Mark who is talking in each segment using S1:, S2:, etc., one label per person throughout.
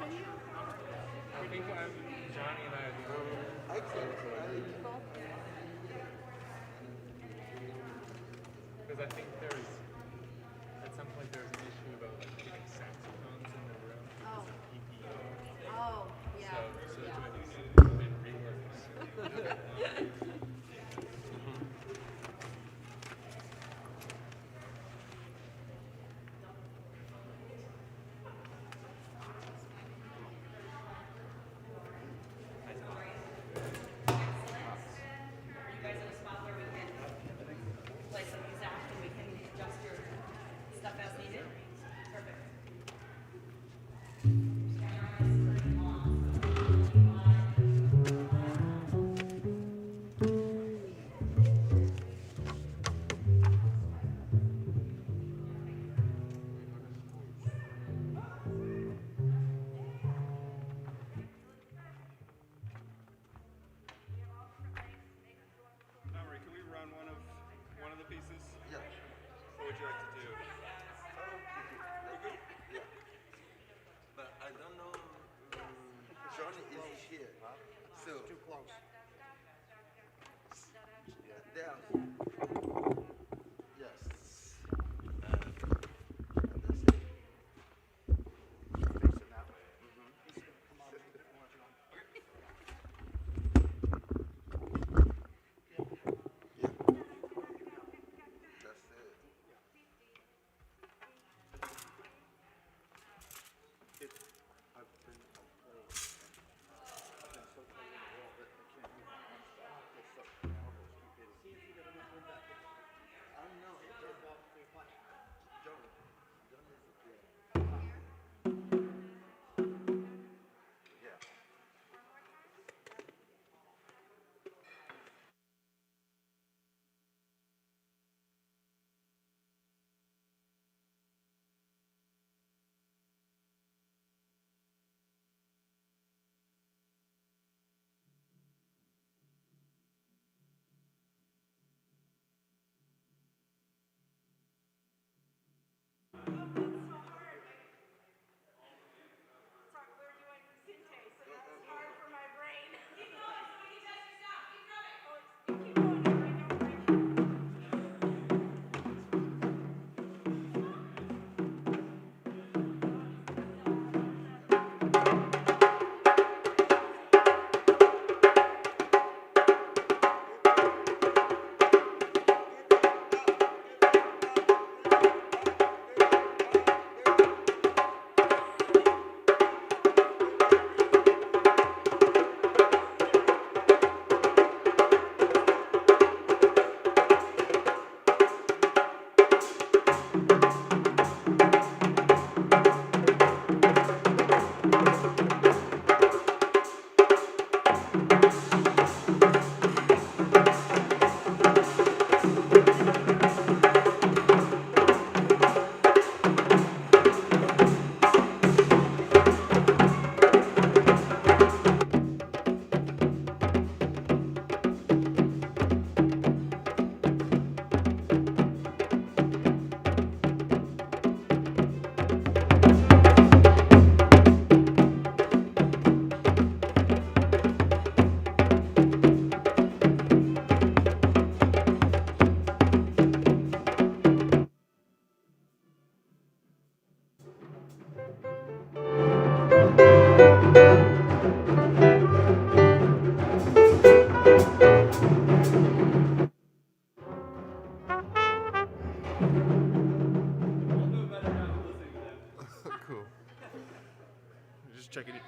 S1: I think Johnny and I are the only. Because I think at some point there was an issue about like getting saxophones in the room because of PPO.
S2: Oh, yeah.
S1: So
S2: yeah.
S1: it's been reworked.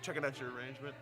S3: Checking out your arrangement.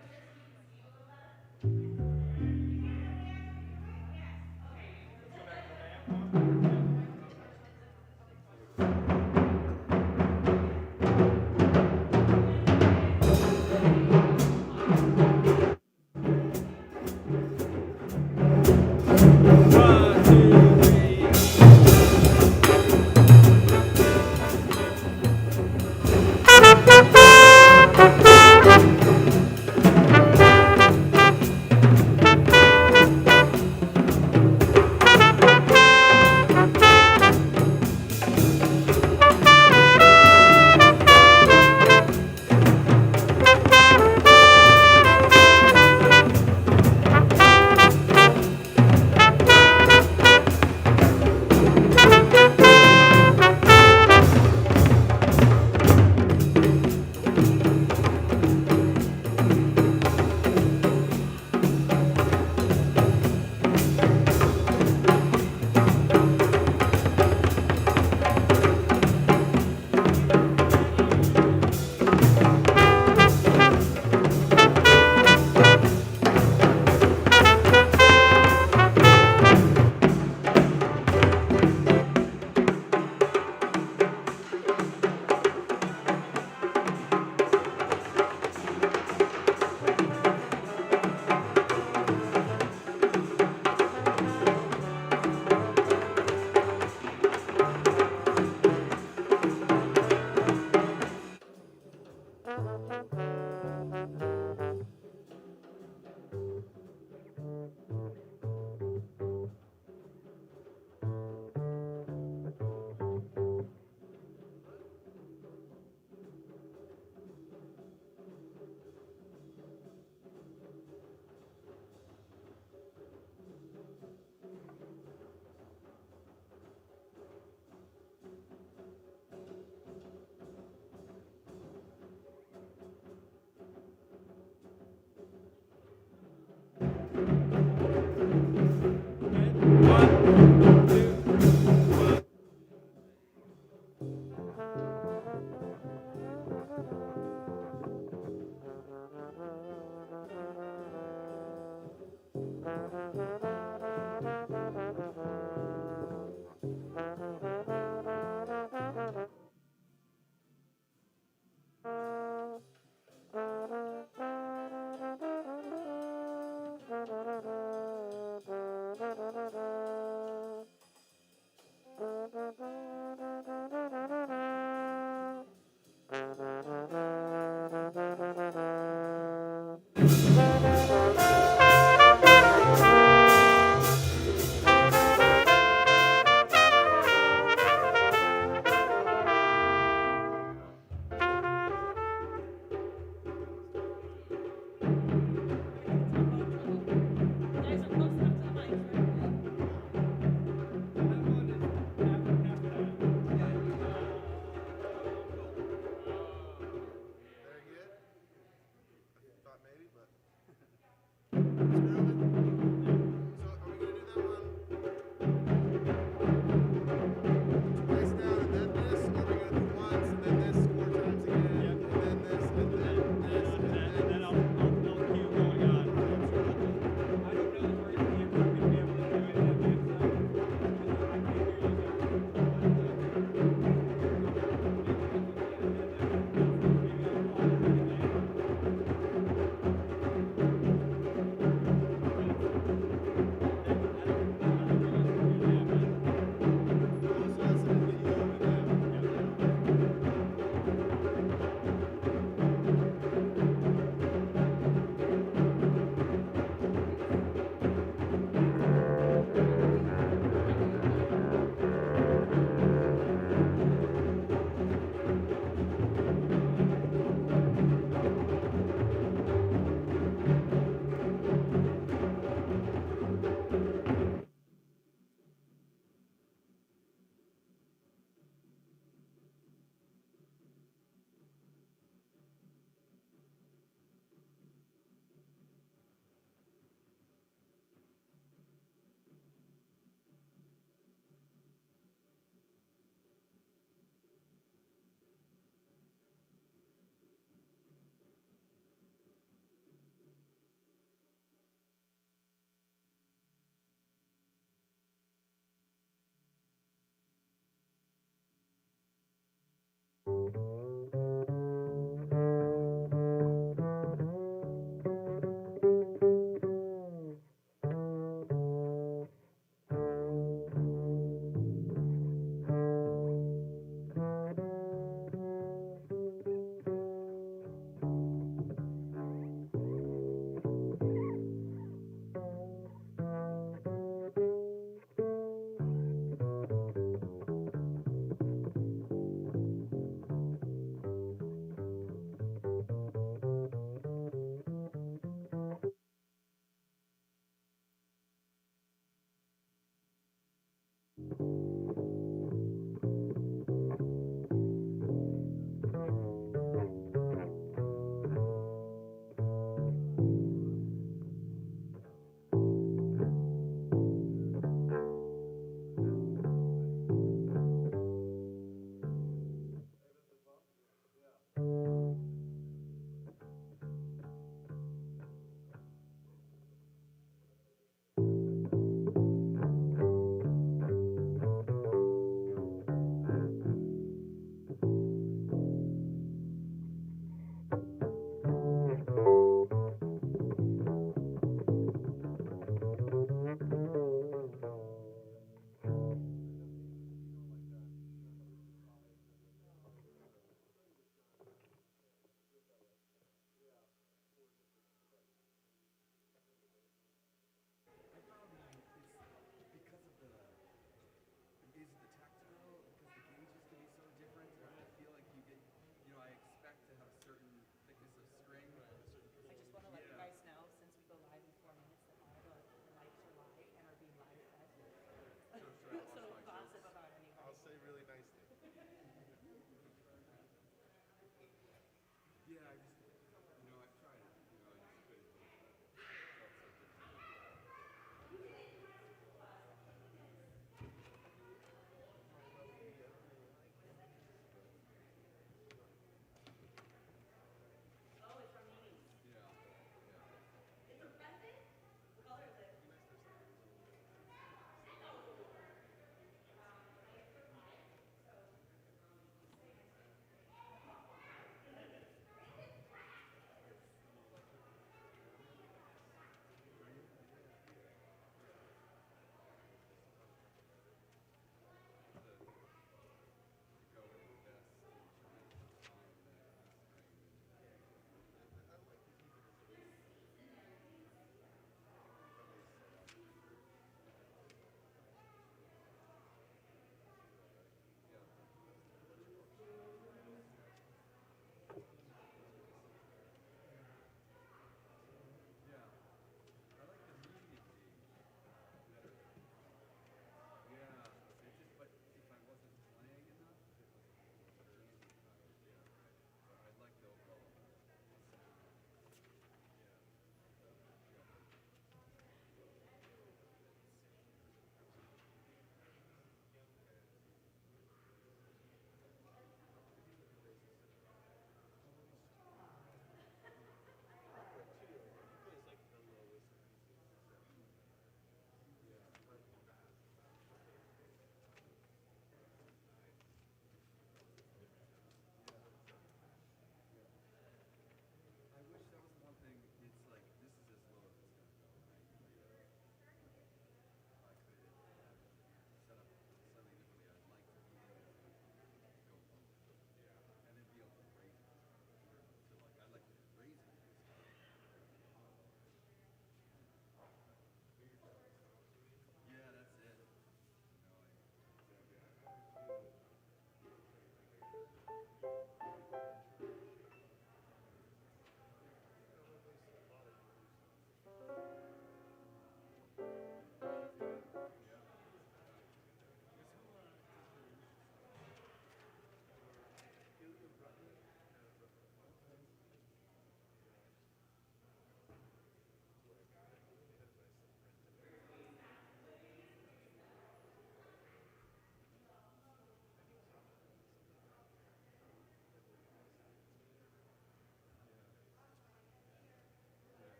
S3: One, two, one. Very good. I thought maybe, but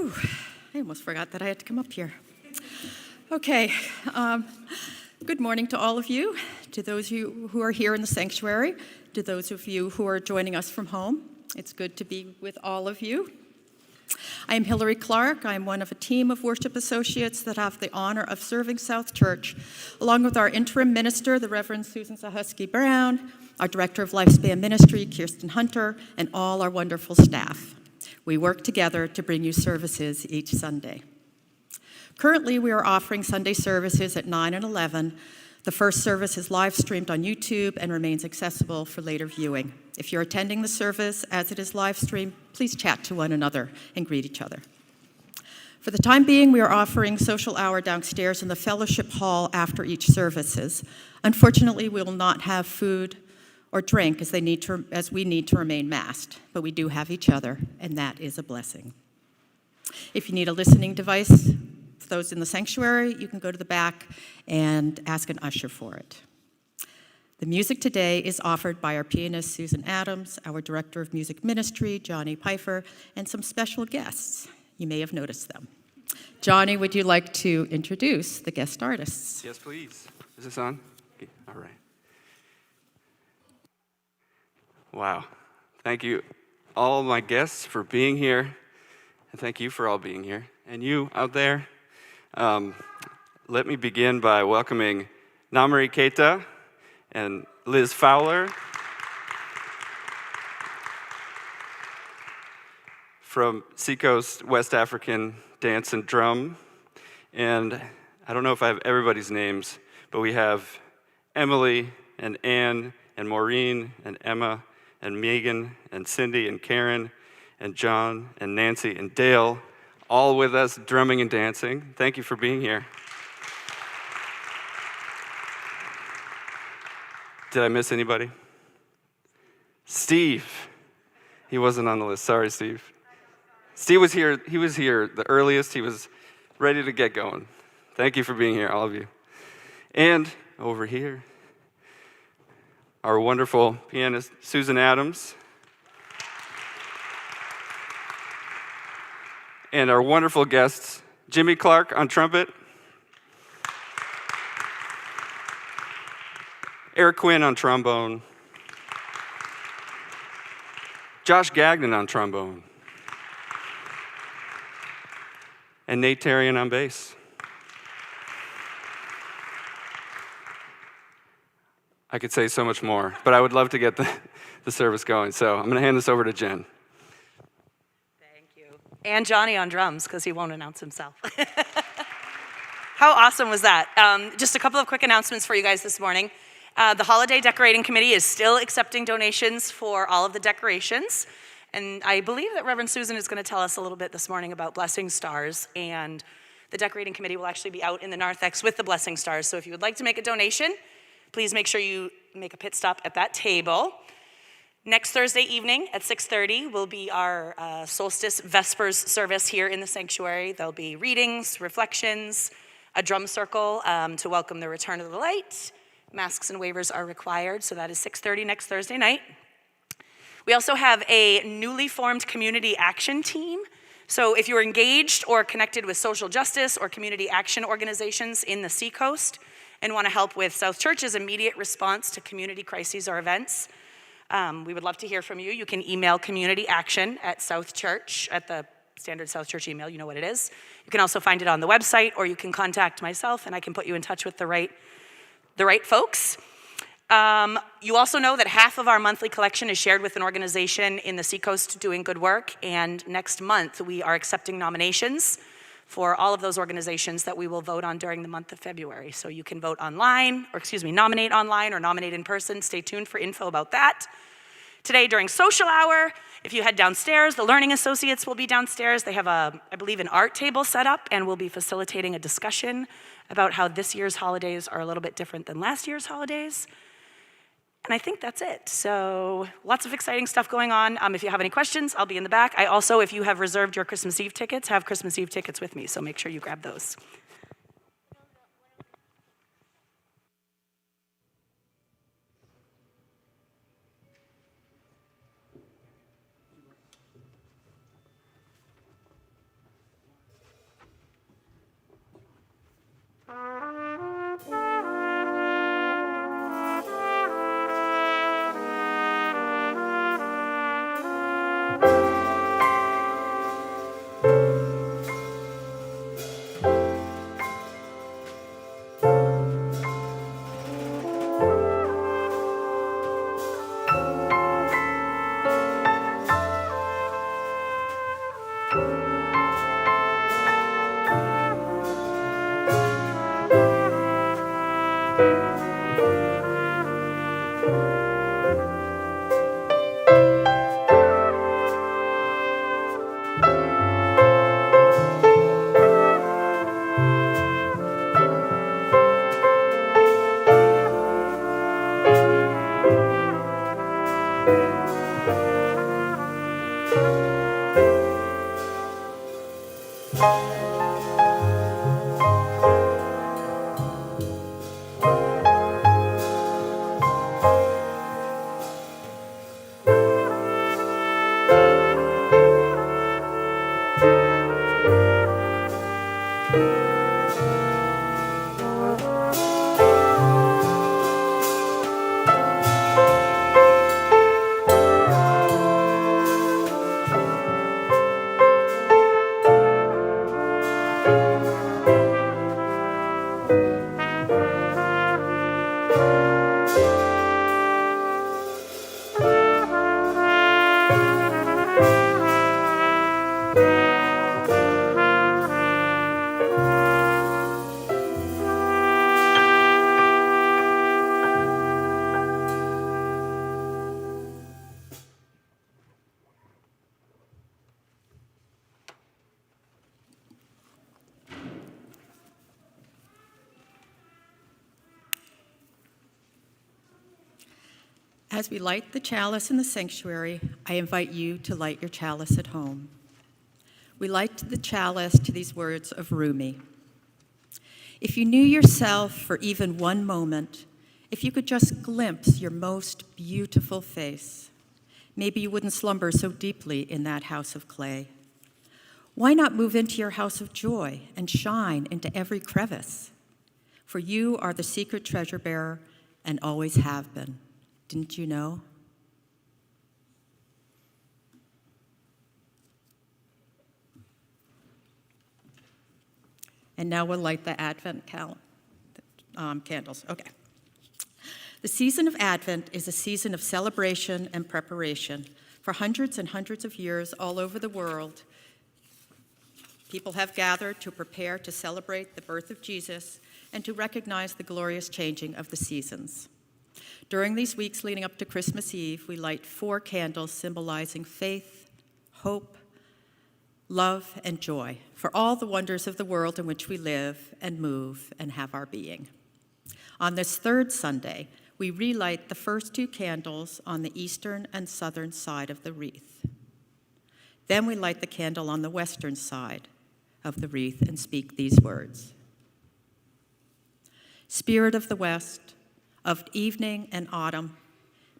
S2: Whew, I almost forgot that I had to come up here. Okay, good morning to all of you, to those of you who are here in the sanctuary, to those of you who are joining us from home. It's good to be with all of you. I am Hillary Clark. I am one of a team of worship associates that have the honor of serving South Church, along with our interim minister, the Reverend Susan Zahusky Brown, our director of Lifespan Ministry, Kirsten Hunter, and all our wonderful staff. We work together to bring you services each Sunday. Currently, we are offering Sunday services at 9 and 11. The first service is live streamed on YouTube and remains accessible for later viewing. If you're attending the service as it is live streamed, please chat to one another and greet each other. For the time being, we are offering social hour downstairs in the fellowship hall after each services. Unfortunately, we will not have food or drink as we need to remain masked, but we do have each other, and that is a blessing. If you need a listening device, for those in the sanctuary, you can go to the back and ask an usher for it. The music today is offered by our pianist, Susan Adams, our director of music ministry, Johnny Pfeiffer, and some special guests. You may have noticed them. Johnny, would you like to introduce the guest artists?
S4: Yes, please. Is this on? Okay. All right. Wow. Thank you, all my guests, for being here. And thank you for all being here. And you out there, let me begin by welcoming Namari Keita and Liz Fowler from Seacoast West African Dance and Drum. And I don't know if I have everybody's names, but we have Emily and Anne and Maureen and Emma and Megan and Cindy and Karen and John and Nancy and Dale, all with us drumming and dancing. Thank you for being here. Did I miss anybody? Steve. He wasn't on the list. Sorry, Steve. Steve was here. He was here the earliest. He was ready to get going. Thank you for being here, all of you. And over here, our wonderful pianist, Susan Adams. And our wonderful guests, Jimmy Clark on trumpet, Eric Quinn on trombone, Josh Gagnon on trombone, and Unitarian on bass. I could say so much more, but I would love to get the service going. So I'm going to hand this over to Jen.
S5: Thank you. And Johnny on drums, because he won't announce himself. How awesome was that? Just a couple of quick announcements for you guys this morning. The Holiday Decorating Committee is still accepting donations for all of the decorations. And I believe that Reverend Susan is going to tell us a little bit this morning about blessing stars. And the decorating committee will actually be out in the narthex with the blessing stars. So if you would like to make a donation, please make sure you make a pit stop at that table. Next Thursday evening at 6:30 will be our Solstice Vespers service here in the sanctuary. There'll be readings, reflections, a drum circle to welcome the return of the light. Masks and waivers are required, so that is 6:30 next Thursday night. We also have a newly formed community action team. So if you're engaged or connected with social justice or community action organizations in the Seacoast and want to help with South Church's immediate response to community crises or events, we would love to hear from you. You can email community action at South Church, at the standard South Church email, you know what it is. You can also find it on the website, or you can contact myself and I can put you in touch with the right folks. You also know that half of our monthly collection is shared with an organization in the Seacoast doing good work, and next month we are accepting nominations for all of those organizations that we will vote on during the month of February. So you can vote online, nominate online or nominate in person. Stay tuned for info about that. Today during social hour, if you head downstairs, the Learning Associates will be downstairs. They have I believe an art table set up, and we'll be facilitating a discussion about how this year's holidays are a little bit different than last year's holidays. And I think that's it. So lots of exciting stuff going on. If you have any questions, I'll be in the back. I also, if you have reserved your Christmas Eve tickets, have Christmas Eve tickets with me. So make sure you grab those.
S2: As we light the chalice in the sanctuary, I invite you to light your chalice at home. We light the chalice to these words of Rumi. If you knew yourself for even one moment, if you could just glimpse your most beautiful face, maybe you wouldn't slumber so deeply in that house of clay. Why not move into your house of joy and shine into every crevice? For you are the secret treasure bearer and always have been. Didn't you know? And now we'll light the Advent candles. Okay. The season of Advent is a season of celebration and preparation. For hundreds and hundreds of years all over the world, people have gathered to prepare to celebrate the birth of Jesus and to recognize the glorious changing of the seasons. During these weeks leading up to Christmas Eve, we light 4 candles symbolizing faith, hope, love, and joy for all the wonders of the world in which we live and move and have our being. On this 3rd Sunday, we relight the first 2 candles on the eastern and southern side of the wreath. Then we light the candle on the western side of the wreath and speak these words. Spirit of the West, of evening and autumn,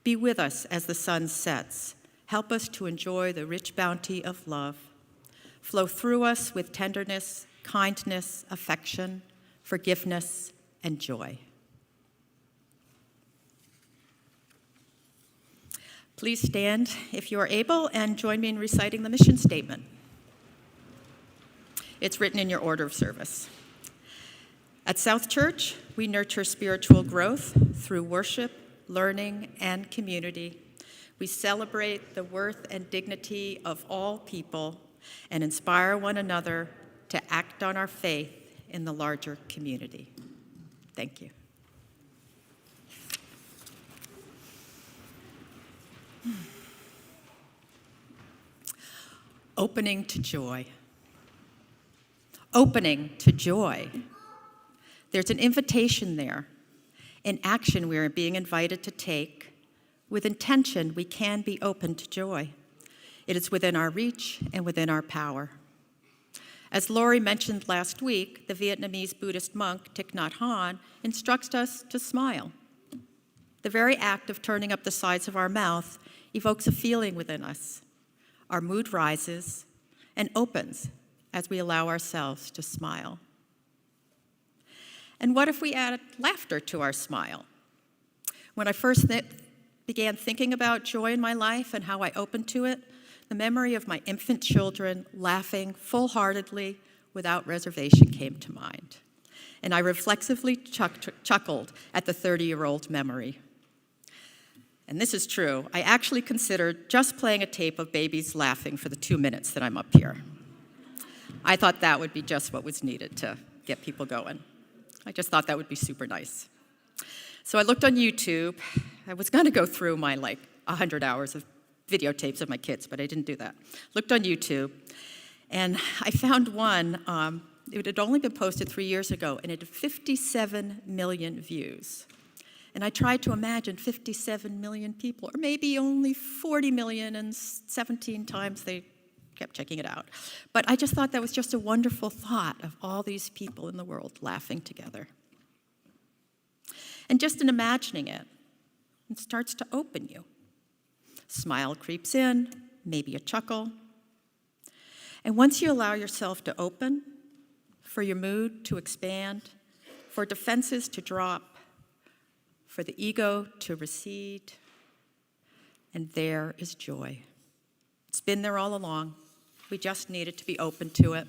S2: be with us as the sun sets. Help us to enjoy the rich bounty of love. Flow through us with tenderness, kindness, affection, forgiveness, and joy. Please stand if you are able and join me in reciting the mission statement. It's written in your order of service. At South Church, we nurture spiritual growth through worship, learning, and community. We celebrate the worth and dignity of all people and inspire one another to act on our faith in the larger community. Thank you. Opening to joy. Opening to joy. There's an invitation there, an action we are being invited to take. With intention, we can be open to joy. It is within our reach and within our power. As Lori mentioned last week, the Vietnamese Buddhist monk Thich Nhat Hanh instructs us to smile. The very act of turning up the sides of our mouth evokes a feeling within us. Our mood rises and opens as we allow ourselves to smile. And what if we added laughter to our smile? When I first began thinking about joy in my life and how I opened to it, the memory of my infant children laughing full-heartedly without reservation came to mind. And I reflexively chuckled at the 30-year-old memory. And this is true. I actually considered just playing a tape of babies laughing for the 2 minutes that I'm up here. I thought that would be just what was needed to get people going. I just thought that would be super nice. So I looked on YouTube. I was going to go through my 100 hours of videotapes of my kids, but I didn't do that. Looked on YouTube, and I found one. It had only been posted 3 years ago, and it had 57 million views. And I tried to imagine 57 million people, or maybe only 40 million, and 17 times they kept checking it out. But I just thought that was just a wonderful thought of all these people in the world laughing together. And just in imagining it, it starts to open you. Smile creeps in, maybe a chuckle. And once you allow yourself to open, for your mood to expand, for defenses to drop, for the ego to recede, and there is joy. It's been there all along. We just needed to be open to it.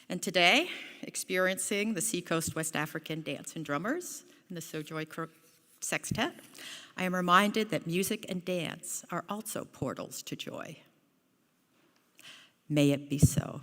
S2: And today, experiencing the Seacoast West African Dance and Drummers and the Sojoy Sextet, I am reminded that music and dance are also portals to joy. May it be so.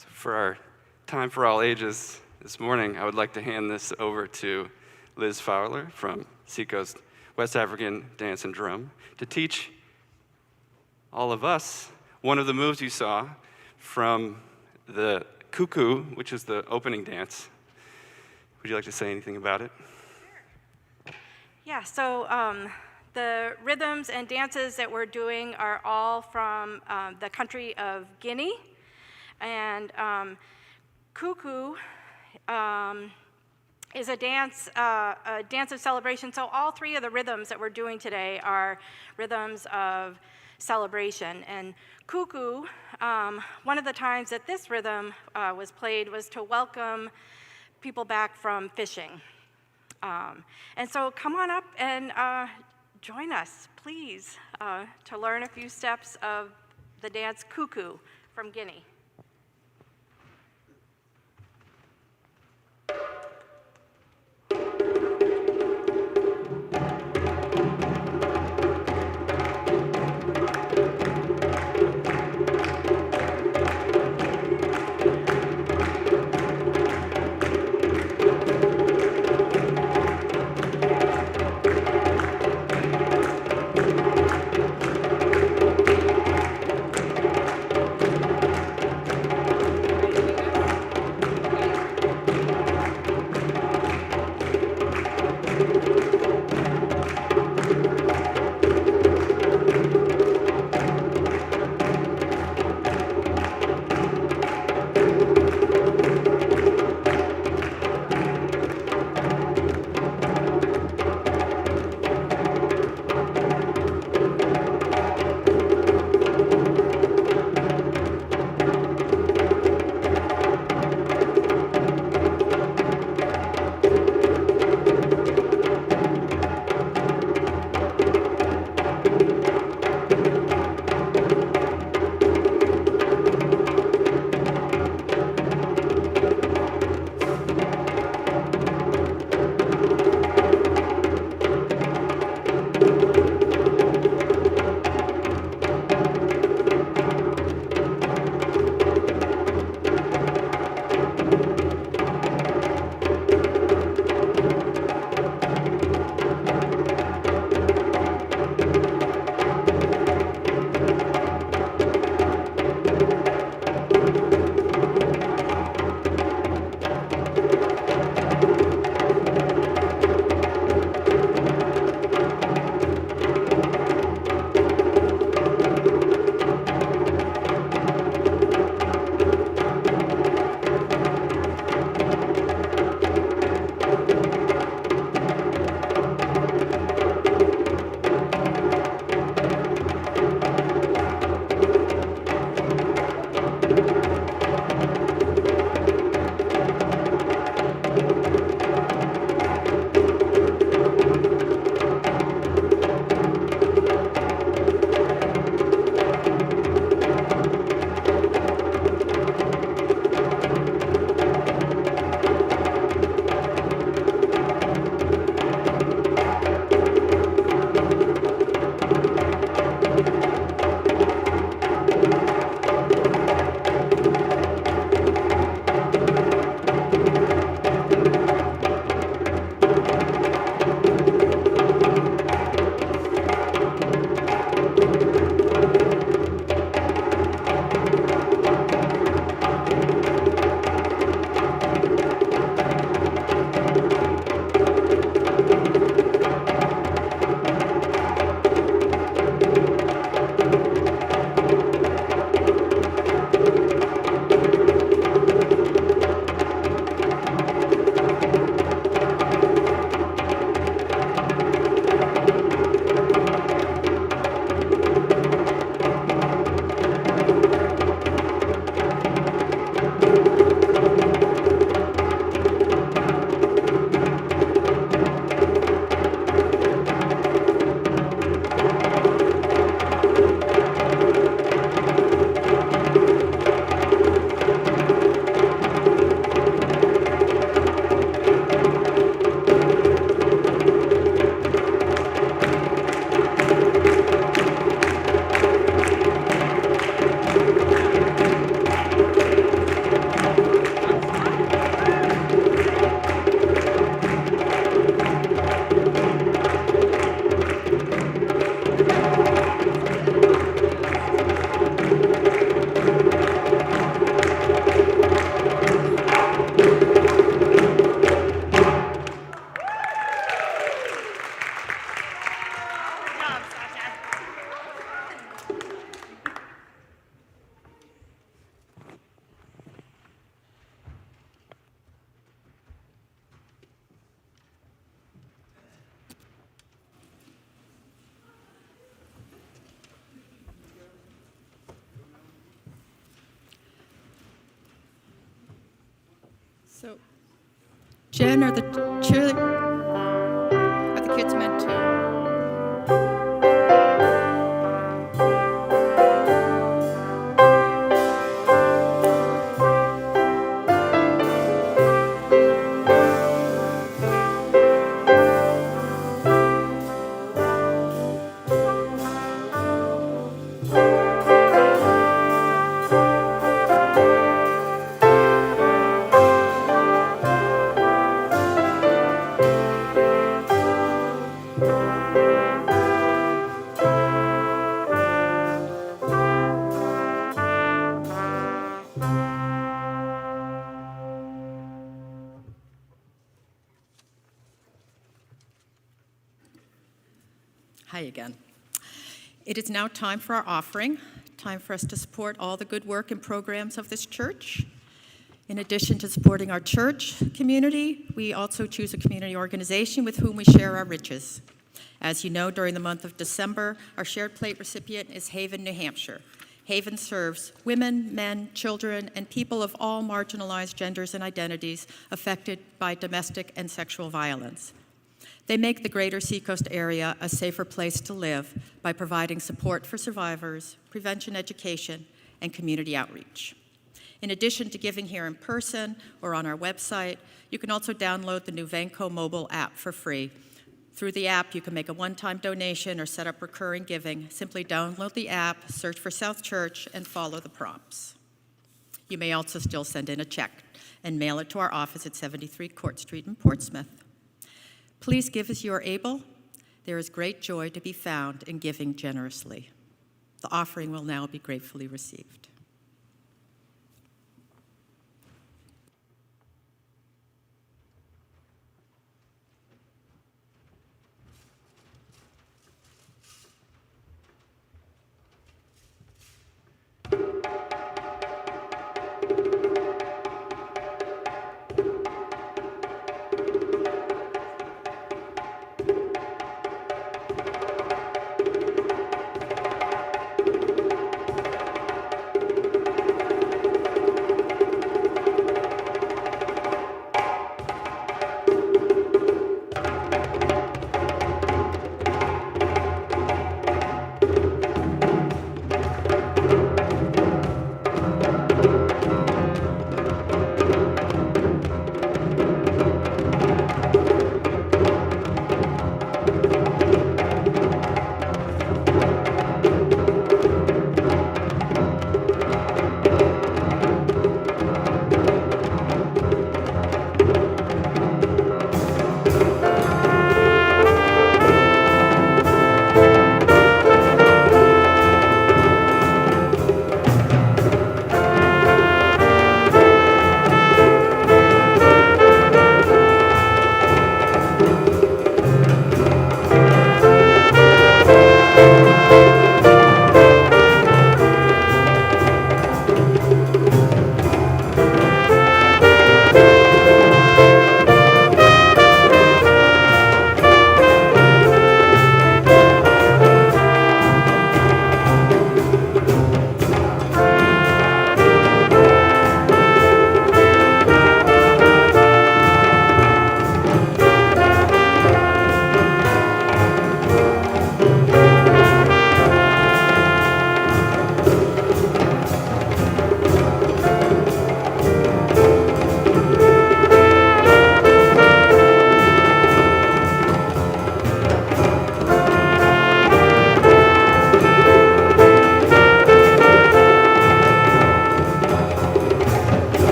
S4: So for our time for all ages this morning, I would like to hand this over to Liz Fowler from Seacoast West African Dance and Drum to teach all of us one of the moves you saw from the cuckoo, which is the opening dance. Would you like to say anything about it?
S6: Yeah, so the rhythms and dances that we're doing are all from the country of Guinea. And cuckoo is a dance of celebration. So all three of the rhythms that we're doing today are rhythms of celebration. And cuckoo, one of the times that this rhythm was played was to welcome people back from fishing. And so come on up and join us, please, to learn a few steps of the dance cuckoo from Guinea.
S2: So, Jen, are the kids meant to? Hi again. It is now time for our offering, time for us to support all the good work and programs of this church. In addition to supporting our church community, we also choose a community organization with whom we share our riches. As you know, during the month of December, our shared plate recipient is Haven, New Hampshire. Haven serves women, men, children, and people of all marginalized genders and identities affected by domestic and sexual violence. They make the greater Seacoast area a safer place to live by providing support for survivors, prevention education, and community outreach. In addition to giving here in person or on our website, you can also download the new Vanco mobile app for free. Through the app, you can make a one-time donation or set up recurring giving. Simply download the app, search for South Church, and follow the prompts. You may also still send in a check and mail it to our office at 73 Court Street in Portsmouth. Please give as you are able. There is great joy to be found in giving generously. The offering will now be gratefully received.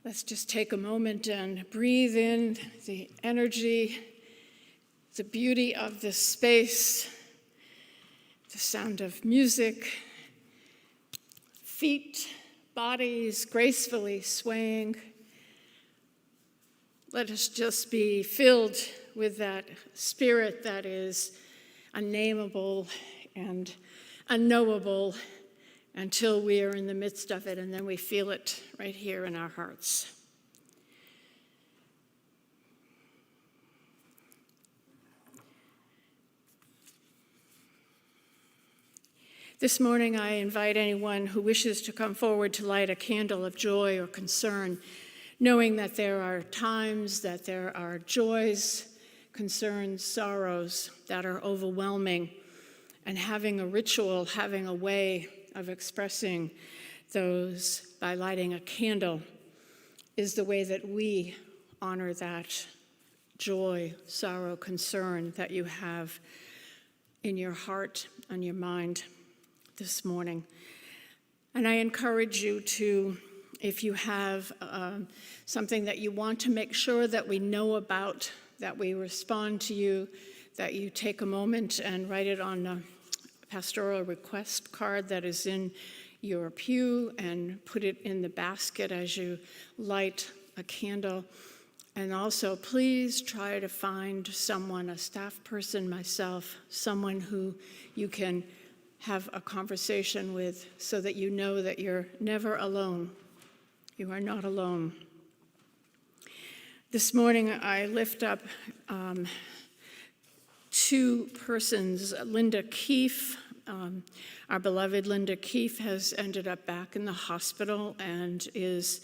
S3: Let's just take a moment and breathe in the energy, the beauty of this space, the sound of music, feet, bodies gracefully swaying. Let us just be filled with that spirit that is unnameable and unknowable until we are in the midst of it, and then we feel it right here in our hearts. This morning, I invite anyone who wishes to come forward to light a candle of joy or concern, knowing that there are times, that there are joys, concerns, sorrows that are overwhelming, and having a ritual, having a way of expressing those by lighting a candle is the way that we honor that joy, sorrow, concern that you have in your heart and your mind this morning. And I encourage you to, if you have something that you want to make sure that we know about, that we respond to you, that you take a moment and write it on a pastoral request card that is in your pew and put it in the basket as you light a candle. And also, please try to find someone, a staff person, myself, someone who you can have a conversation with so that you know that you're never alone. You are not alone. This morning, I lift up two persons. Linda Keefe, our beloved Linda Keefe, has ended up back in the hospital and is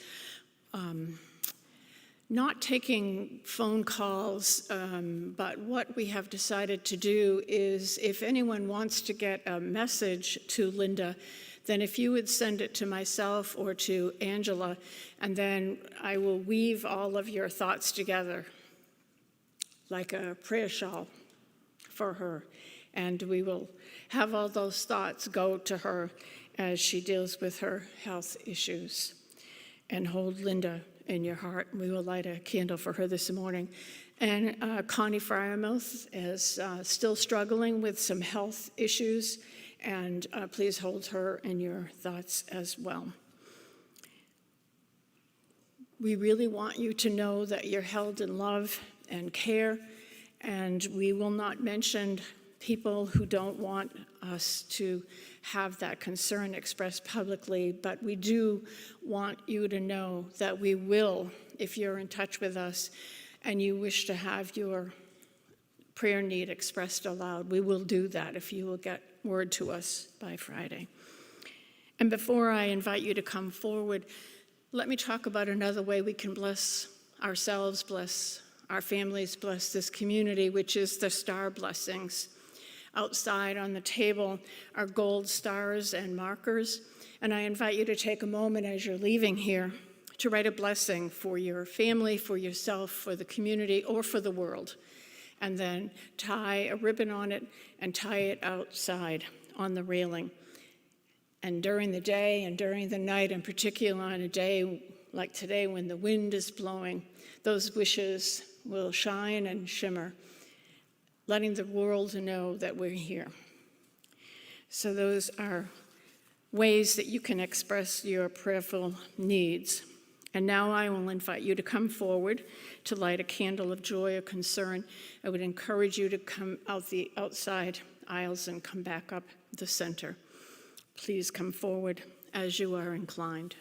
S3: not taking phone calls, but what we have decided to do is if anyone wants to get a message to Linda, then if you would send it to myself or to Angela, and then I will weave all of your thoughts together like a prayer shawl for her. And we will have all those thoughts go to her as she deals with her health issues. And hold Linda in your heart. We will light a candle for her this morning. And Connie Fryermouth is still struggling with some health issues, and please hold her in your thoughts as well. We really want you to know that you're held in love and care, and we will not mention people who don't want us to have that concern expressed publicly, but we do want you to know that we will, if you're in touch with us and you wish to have your prayer need expressed aloud, we will do that if you will get word to us by Friday. And before I invite you to come forward, let me talk about another way we can bless ourselves, bless our families, bless this community, which is the star blessings. Outside on the table are gold stars and markers, and I invite you to take a moment as you're leaving here to write a blessing for your family, for yourself, for the community, or for the world, and then tie a ribbon on it and tie it outside on the railing. And during the day and during the night, in particular on a day like today when the wind is blowing, those wishes will shine and shimmer, letting the world know that we're here. So those are ways that you can express your prayerful needs. And now I will invite you to come forward to light a candle of joy or concern. I would encourage you to come out the outside aisles and come back up the center. Please come forward as you are inclined.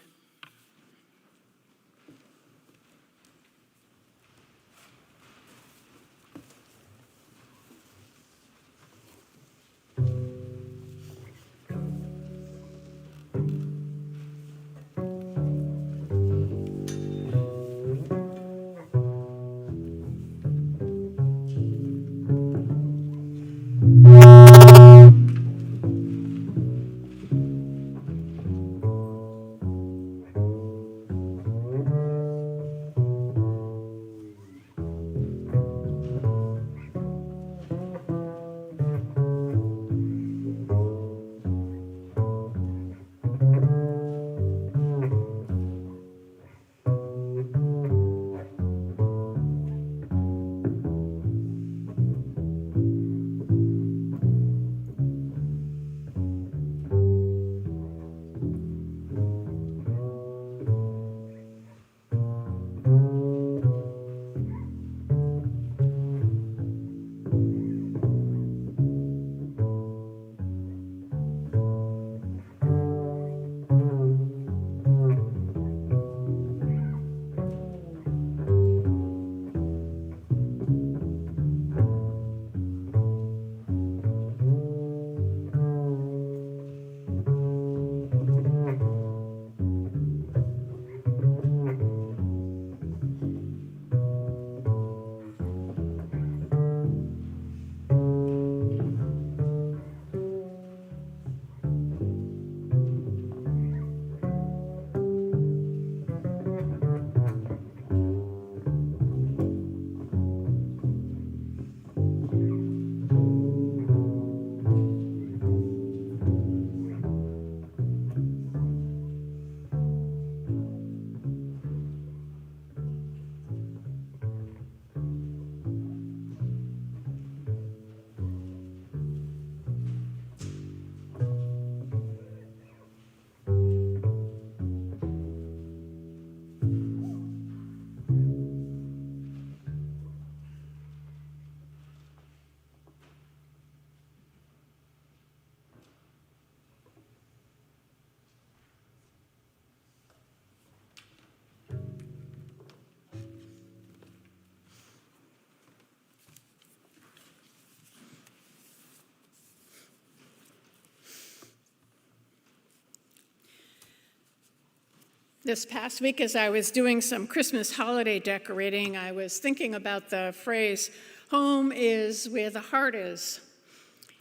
S3: This past week, as I was doing some Christmas holiday decorating, I was thinking about the phrase, "Home is where the heart is."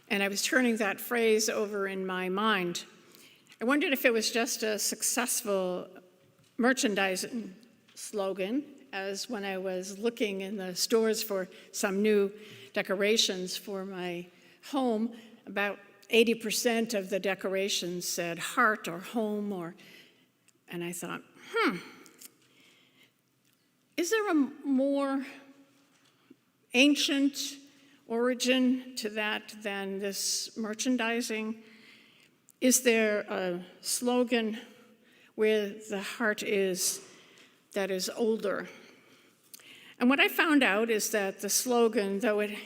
S3: And I was turning that phrase over in my mind. I wondered if it was just a successful merchandising slogan, as when I was looking in the stores for some new decorations for my home, about 80% of the decorations said heart or home, and I thought, is there a more ancient origin to that than this merchandising? Is there a slogan where the heart is that is older? And what I found out is that the slogan, though it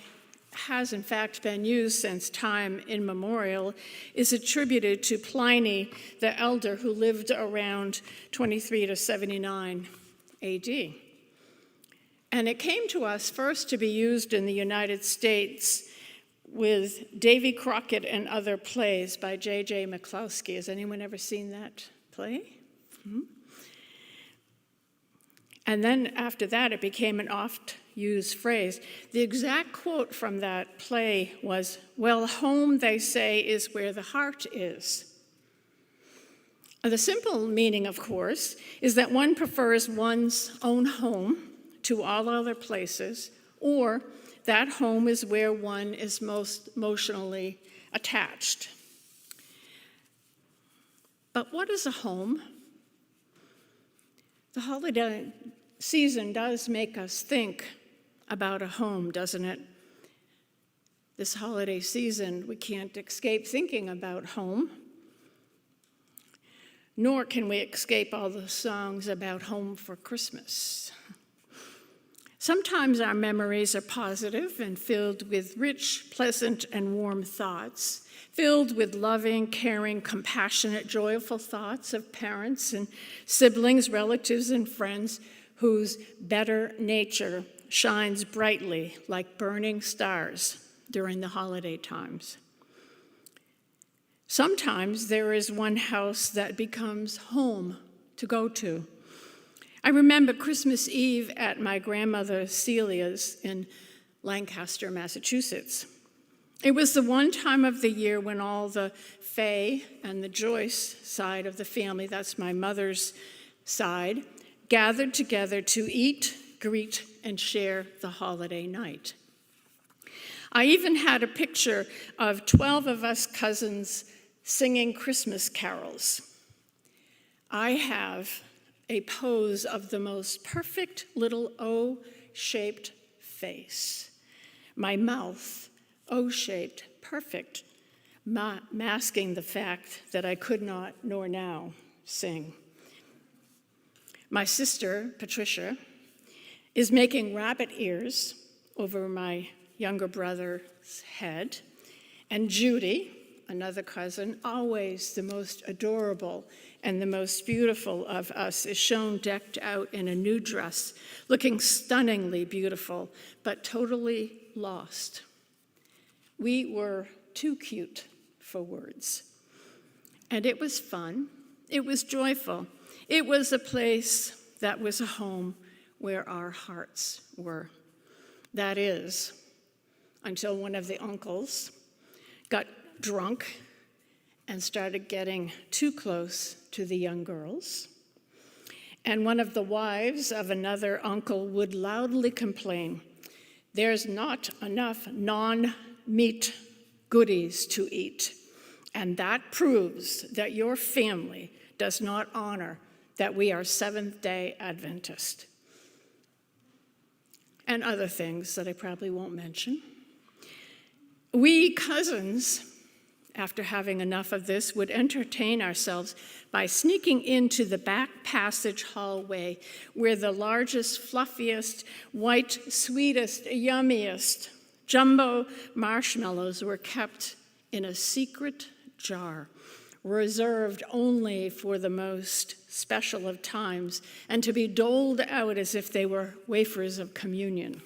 S3: has in fact been used since time immemorial, is attributed to Pliny the Elder, who lived around 23 to 79 AD. And it came to us first to be used in the United States with Davy Crockett and Other Plays by J.J. McCloskey. Has anyone ever seen that play? And then after that, it became an oft-used phrase. The exact quote from that play was, "Well, home, they say, is where the heart is." The simple meaning, of course, is that one prefers one's own home to all other places, or that home is where one is most emotionally attached. But what is a home? The holiday season does make us think about a home, doesn't it? This holiday season, we can't escape thinking about home, nor can we escape all the songs about home for Christmas. Sometimes our memories are positive and filled with rich, pleasant, and warm thoughts, filled with loving, caring, compassionate, joyful thoughts of parents and siblings, relatives, and friends whose better nature shines brightly like burning stars during the holiday times. Sometimes there is one house that becomes home to go to. I remember Christmas Eve at my grandmother Celia's in Lancaster, Massachusetts. It was the one time of the year when all the Fay and the Joyce side of the family, that's my mother's side, gathered together to eat, greet, and share the holiday night. I even had a picture of 12 of us cousins singing Christmas carols. I have a pose of the most perfect little O-shaped face. My mouth, O-shaped, perfect, masking the fact that I could not nor now sing. My sister, Patricia, is making rabbit ears over my younger brother's head, and Judy, another cousin, always the most adorable and the most beautiful of us, is shown decked out in a new dress, looking stunningly beautiful, but totally lost. We were too cute for words. And it was fun. It was joyful. It was a place that was a home where our hearts were. That is, until one of the uncles got drunk and started getting too close to the young girls. And one of the wives of another uncle would loudly complain, "There's not enough non-meat goodies to eat, and that proves that your family does not honor that we are Seventh-day Adventist." And other things that I probably won't mention. We cousins, after having enough of this, would entertain ourselves by sneaking into the back passage hallway where the largest, fluffiest, white, sweetest, yummiest jumbo marshmallows were kept in a secret jar, reserved only for the most special of times, and to be doled out as if they were wafers of communion.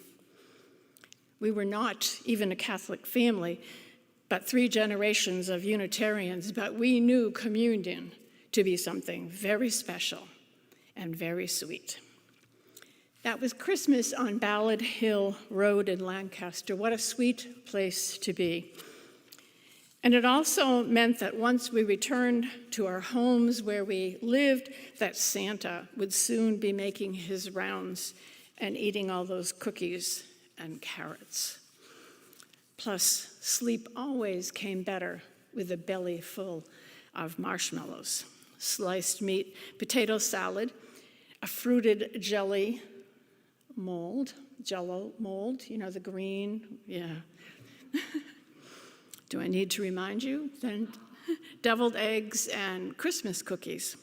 S3: We were not even a Catholic family, but 3 generations of Unitarians, but we knew communion to be something very special. and very sweet. That was Christmas on Ballad Hill Road in Lancaster. What a sweet place to be. And it also meant that once we returned to our homes where we lived, that Santa would soon be making his rounds and eating all those cookies and carrots. Plus, sleep always came better with a belly full of marshmallows, sliced meat, potato salad, a fruited jelly mold, Jell-O mold, you know, the green, yeah. Do I need to remind you? Then deviled eggs and Christmas cookies.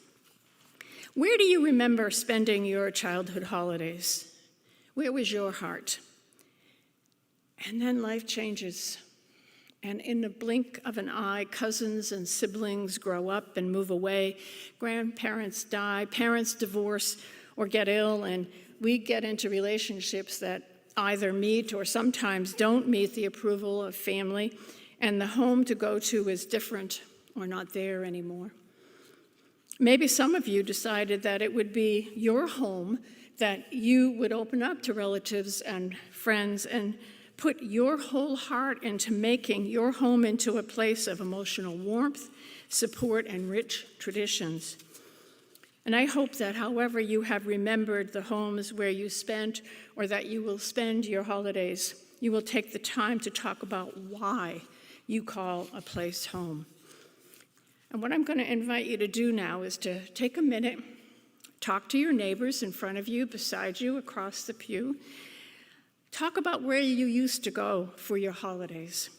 S3: Where do you remember spending your childhood holidays? Where was your heart? And then life changes. And in the blink of an eye, cousins and siblings grow up and move away. Grandparents die, parents divorce or get ill, and we get into relationships that either meet or sometimes don't meet the approval of family, and the home to go to is different or not there anymore. Maybe some of you decided that it would be your home, that you would open up to relatives and friends and put your whole heart into making your home into a place of emotional warmth, support, and rich traditions. And I hope that however you have remembered the homes where you spent or that you will spend your holidays, you will take the time to talk about why you call a place home. And what I'm going to invite you to do now is to take a minute, talk to your neighbors in front of you, beside you, across the pew. Talk about where you used to go for your holidays.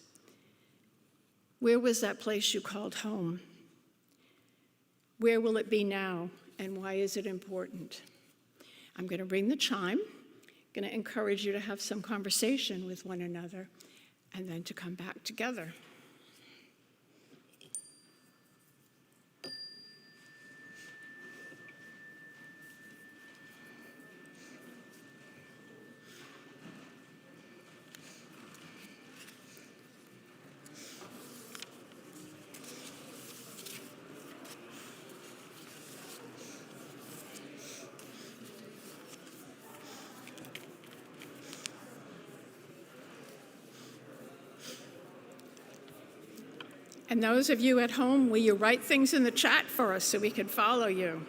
S3: Where was that place you called home? Where will it be now, and why is it important? I'm going to ring the chime, going to encourage you to have some conversation with one another, and then to come back together. And those of you at home, will you write things in the chat for us so we can follow you?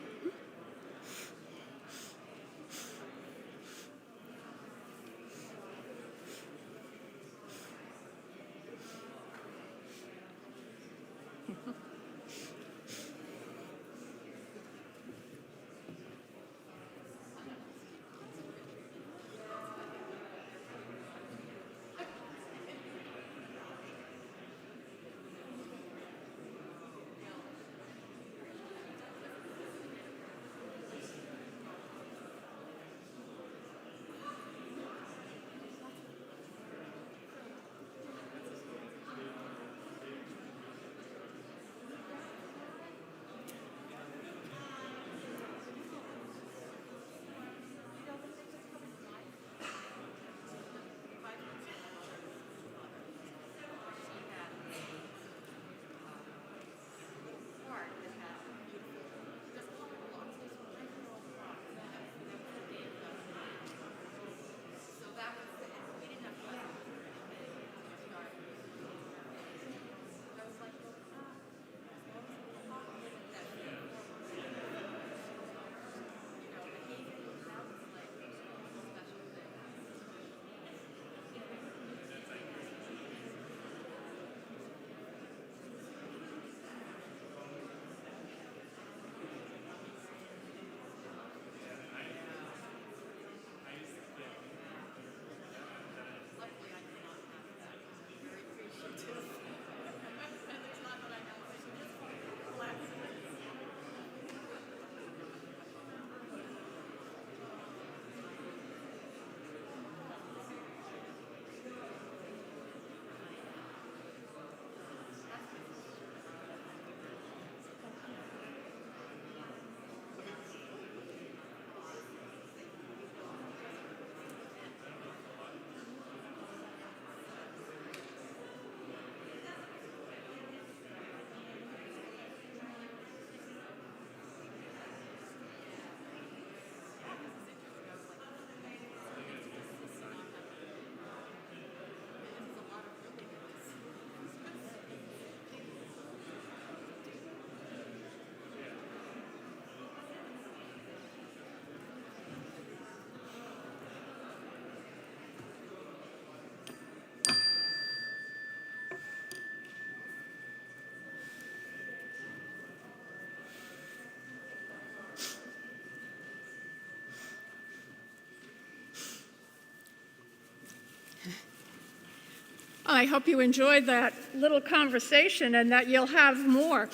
S3: I hope you enjoyed that little conversation and that you'll have more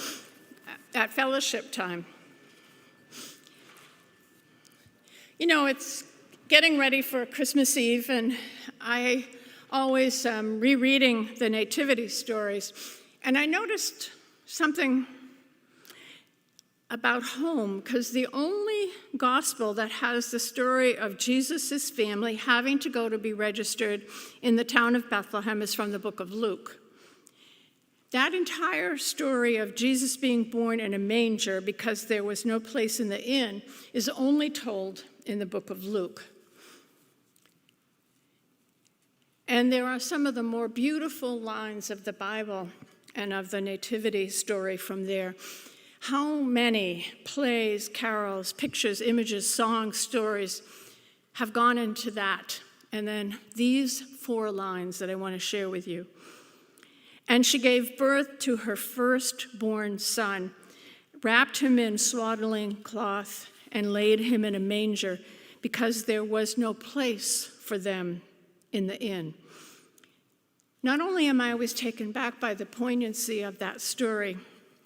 S3: at fellowship time. You know, it's getting ready for Christmas Eve, and I always rereading the nativity stories, and I noticed something about home, because the only gospel that has the story of Jesus' family having to go to be registered in the town of Bethlehem is from the book of Luke. That entire story of Jesus being born in a manger because there was no place in the inn is only told in the book of Luke. And there are some of the more beautiful lines of the Bible and of the nativity story from there. How many plays, carols, pictures, images, songs, stories have gone into that? And then these 4 lines that I want to share with you. And she gave birth to her firstborn son, wrapped him in swaddling cloth, and laid him in a manger, because there was no place for them in the inn. Not only am I always taken back by the poignancy of that story,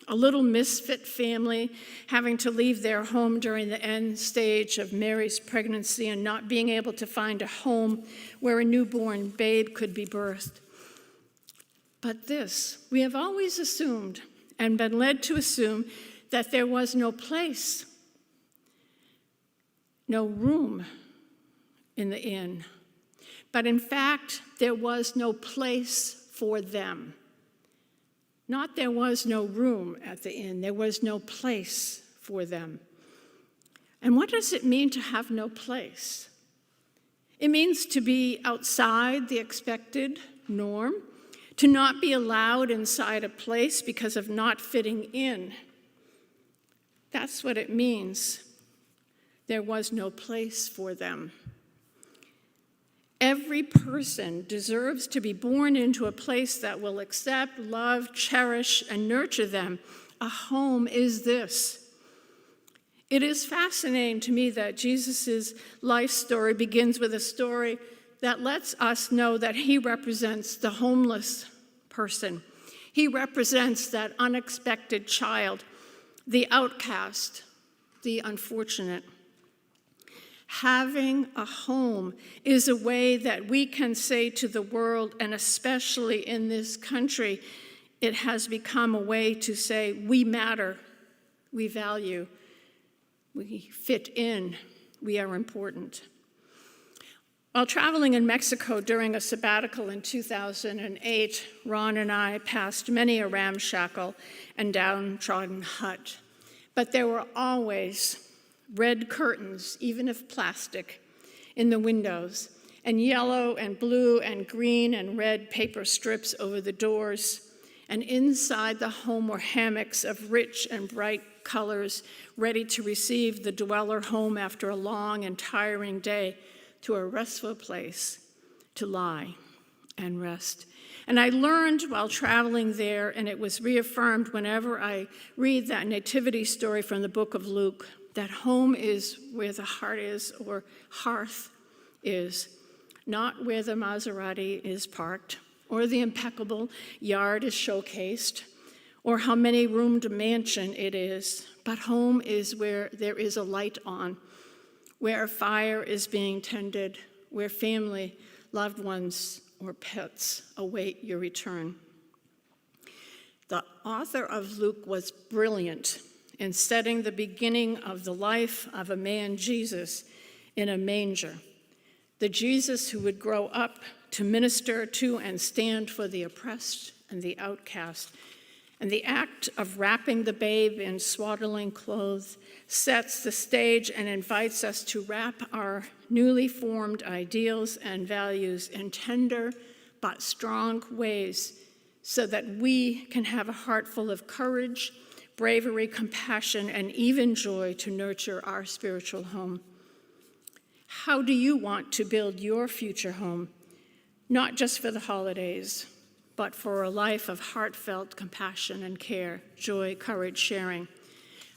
S3: a little misfit family having to leave their home during the end stage of Mary's pregnancy and not being able to find a home where a newborn babe could be birthed. But this, we have always assumed and been led to assume that there was no place, no room in the inn. But in fact, there was no place for them. Not there was no room at the inn, there was no place for them. And what does it mean to have no place? It means to be outside the expected norm, to not be allowed inside a place because of not fitting in. That's what it means. There was no place for them. Every person deserves to be born into a place that will accept, love, cherish, and nurture them. A home is this. It is fascinating to me that Jesus' life story begins with a story that lets us know that he represents the homeless person. He represents that unexpected child, the outcast, the unfortunate. Having a home is a way that we can say to the world, and especially in this country, it has become a way to say, we matter, we value, we fit in, we are important. While traveling in Mexico during a sabbatical in 2008, Ron and I passed many a ramshackle and downtrodden hut, but there were always red curtains, even if plastic, in the windows, and yellow and blue and green and red paper strips over the doors. And inside the home were hammocks of rich and bright colors, ready to receive the dweller home after a long and tiring day to a restful place to lie and rest. And I learned while traveling there, and it was reaffirmed whenever I read that nativity story from the book of Luke, that home is where the heart is, or hearth is, not where the Maserati is parked, or the impeccable yard is showcased, or how many roomed mansion it is, but home is where there is a light on, where a fire is being tended, where family, loved ones, or pets await your return. The author of Luke was brilliant in setting the beginning of the life of a man, Jesus, in a manger. The Jesus who would grow up to minister to and stand for the oppressed and the outcast. And the act of wrapping the babe in swaddling clothes sets the stage and invites us to wrap our newly formed ideals and values in tender but strong ways so that we can have a heart full of courage, bravery, compassion, and even joy to nurture our spiritual home. How do you want to build your future home, not just for the holidays, but for a life of heartfelt compassion and care, joy, courage, sharing?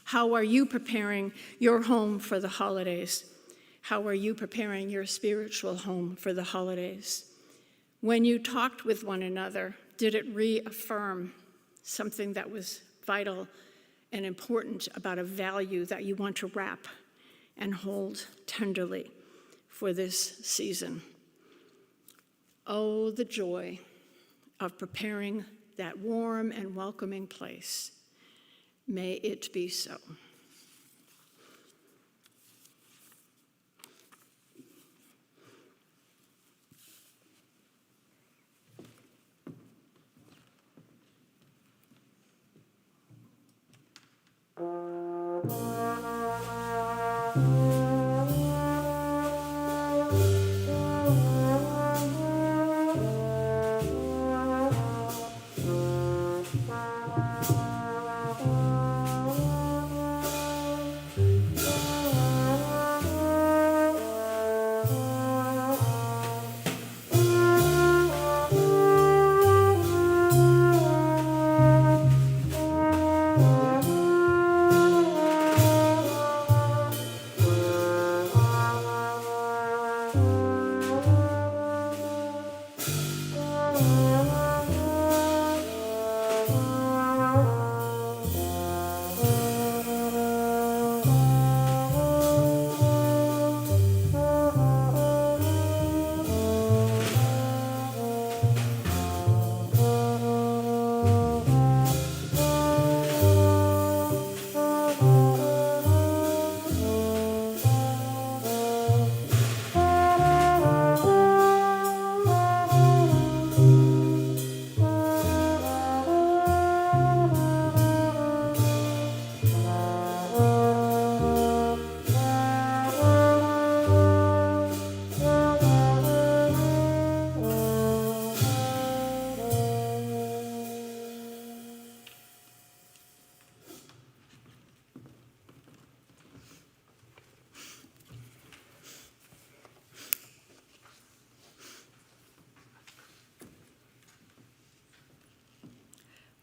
S3: How are you preparing your home for the holidays? How are you preparing your spiritual home for the holidays? When you talked with one another, did it reaffirm something that was vital and important about a value that you want to wrap and hold tenderly for this season? Oh, the joy of preparing that warm and welcoming place. May it be so.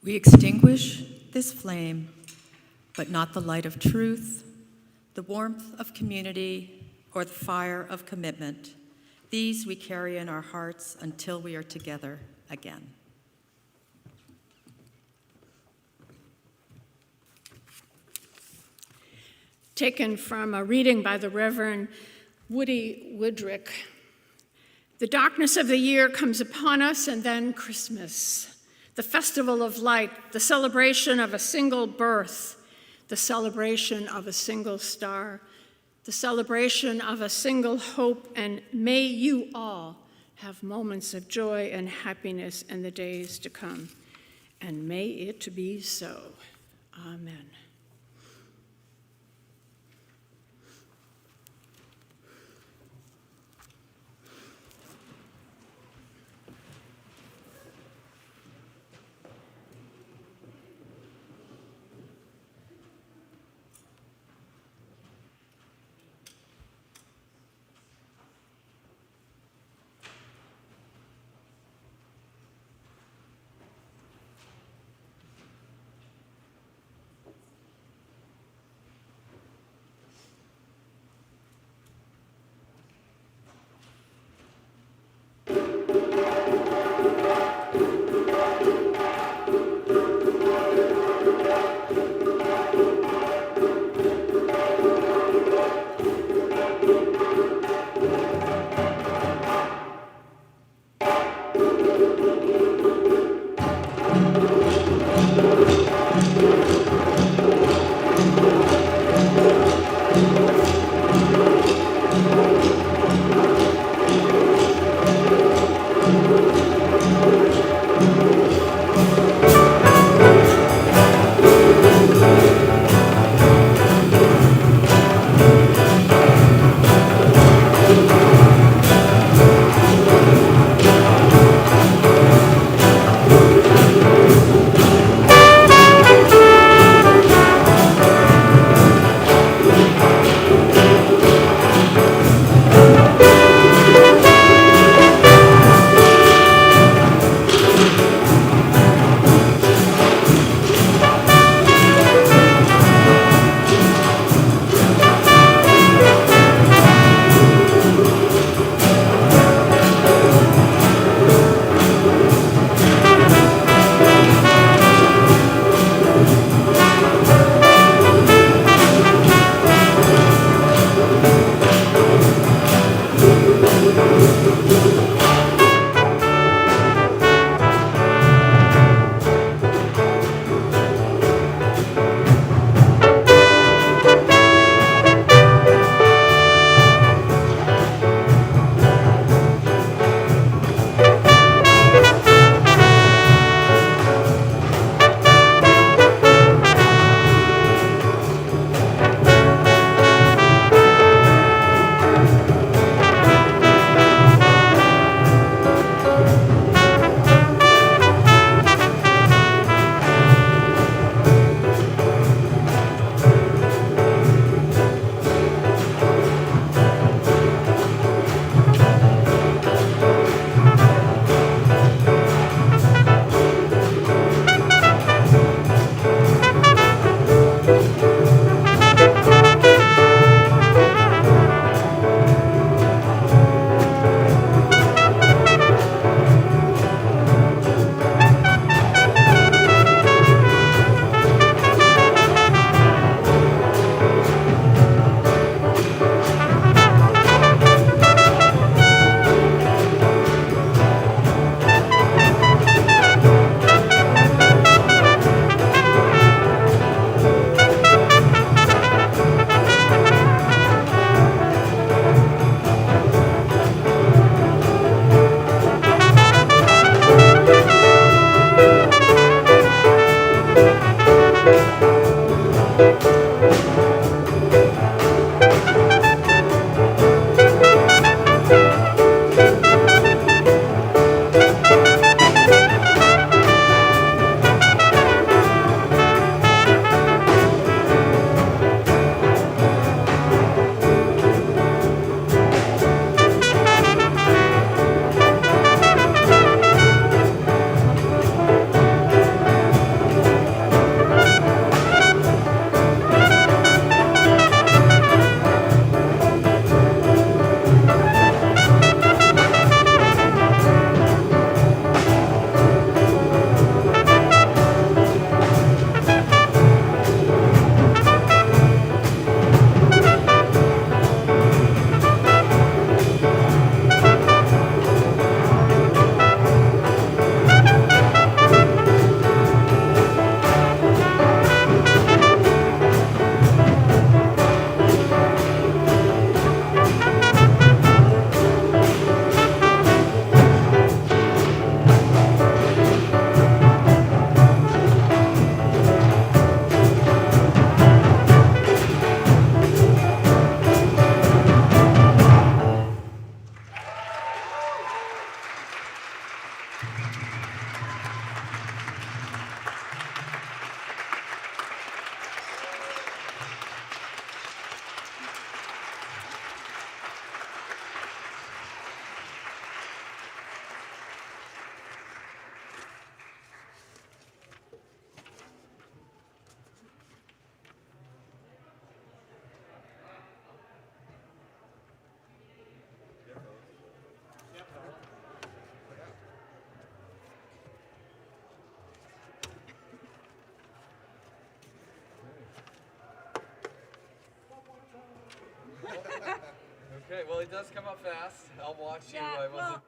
S2: We extinguish this flame, but not the light of truth, the warmth of community, or the fire of commitment. These we carry in our hearts until we are together again.
S3: Taken from a reading by the Reverend Woody Woodrick. The darkness of the year comes upon us, and then Christmas, the festival of light, the celebration of a single birth, the celebration of a single star, the celebration of a single hope, and may you all have moments of joy and happiness in the days to come. And may it be so. Amen.
S7: Okay, well, it does come up fast. I'll watch you.
S6: Yeah,
S7: I wasn't.
S6: well,